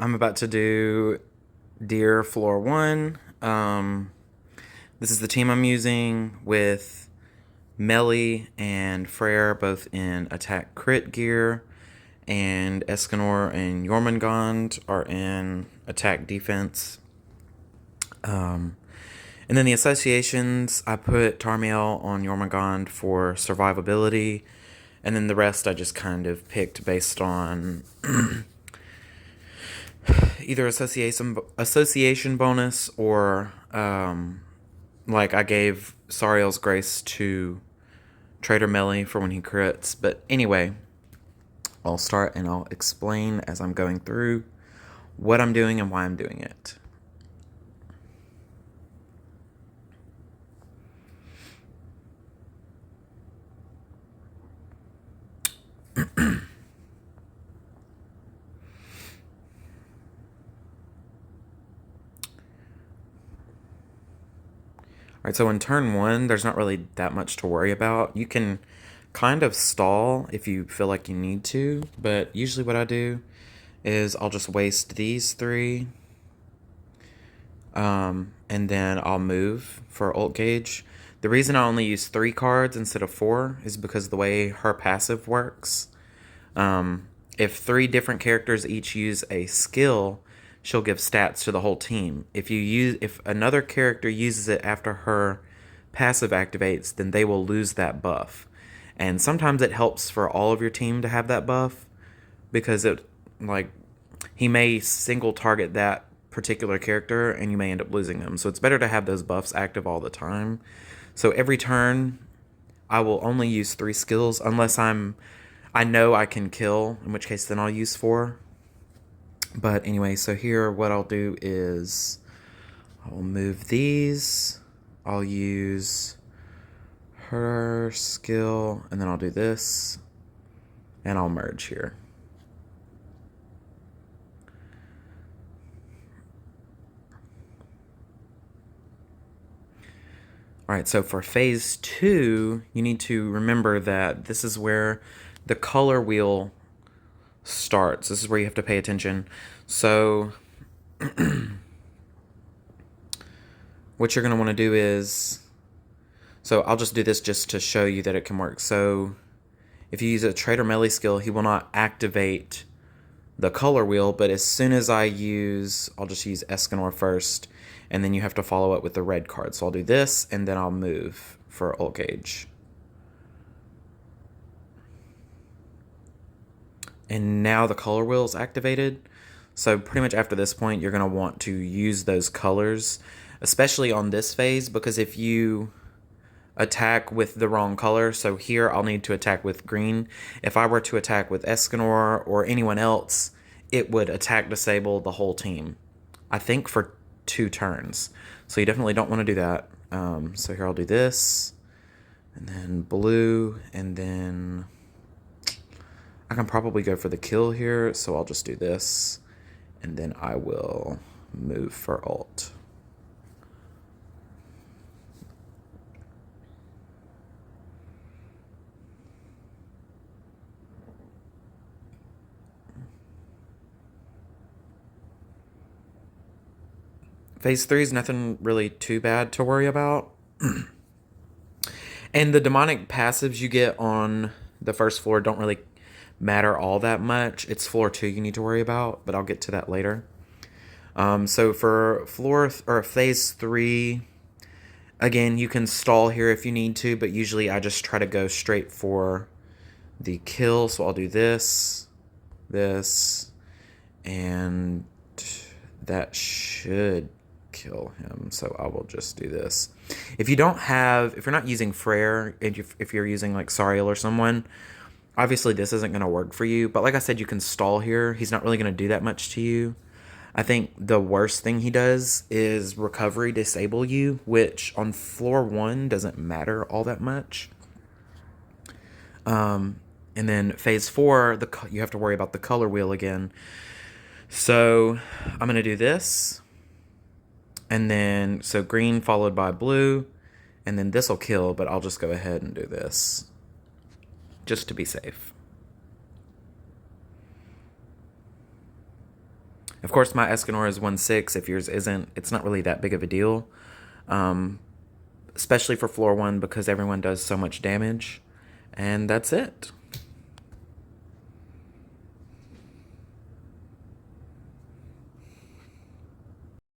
I'm about to do Deer Floor 1. This is the team I'm using with Melly and Freyr both in attack crit gear, and Escanor and Jormungand are in attack defense. And then the associations, I put Tarmiel on Jormungand for survivability, and then the rest I just kind of picked based on either association bonus or like I gave Sariel's Grace to Trader Melly for when he crits. But anyway, I'll start and I'll explain as I'm going through what I'm doing and why I'm doing it. Alright, so in turn 1, there's not really that much to worry about. You can kind of stall if you feel like you need to, but usually what I do is I'll just waste these 3, and then I'll move for ult gauge. The reason I only use 3 cards instead of 4 is because of the way her passive works. If 3 different characters each use a skill, she'll give stats to the whole team. If another character uses it after her passive activates, then they will lose that buff. And sometimes it helps for all of your team to have that buff, because he may single target that particular character and you may end up losing them. So it's better to have those buffs active all the time. So every turn I will only use 3 skills unless I know I can kill, in which case then I'll use 4. But anyway, so here what I'll do is I'll move these. I'll use her skill, and then I'll do this, and I'll merge here. Alright, so for phase 2, you need to remember that this is where the color wheel starts. This is where you have to pay attention. So what you're going to want to do is, so I'll just do this just to show you that it can work. So if you use a Trader Melee skill, he will not activate the color wheel, but as soon as I'll just use Escanor first, and then you have to follow up with the red card. So I'll do this, and then I'll move for ult gauge. And now the color wheel is activated. So pretty much after this point, you're going to want to use those colors, especially on this phase, because if you attack with the wrong color, so here I'll need to attack with green. If I were to attack with Escanor or anyone else, it would attack disable the whole team, I think for 2 turns. So you definitely don't want to do that. So here I'll do this, and then blue, and then I can probably go for the kill here, so I'll just do this, and then I will move for ult. Phase 3 is nothing really too bad to worry about. And the demonic passives you get on the first floor don't really matter all that much. It's floor 2 you need to worry about, but I'll get to that later. So for phase 3, again, you can stall here if you need to, but usually I just try to go straight for the kill. So I'll do this, and that should kill him. So I will just do this. If you're not using Freyr, and if you're using like Sariel or someone, obviously this isn't going to work for you. But like I said, you can stall here. He's not really going to do that much to you. I think the worst thing he does is recovery disable you, which on floor 1 doesn't matter all that much. And then phase 4, you have to worry about the color wheel again. So I'm going to do this. And then, so green followed by blue. And then this will kill, but I'll just go ahead and do this, just to be safe. Of course, my Escanor is 1/6. If yours isn't, it's not really that big of a deal. Especially for floor 1 because everyone does so much damage. And that's it.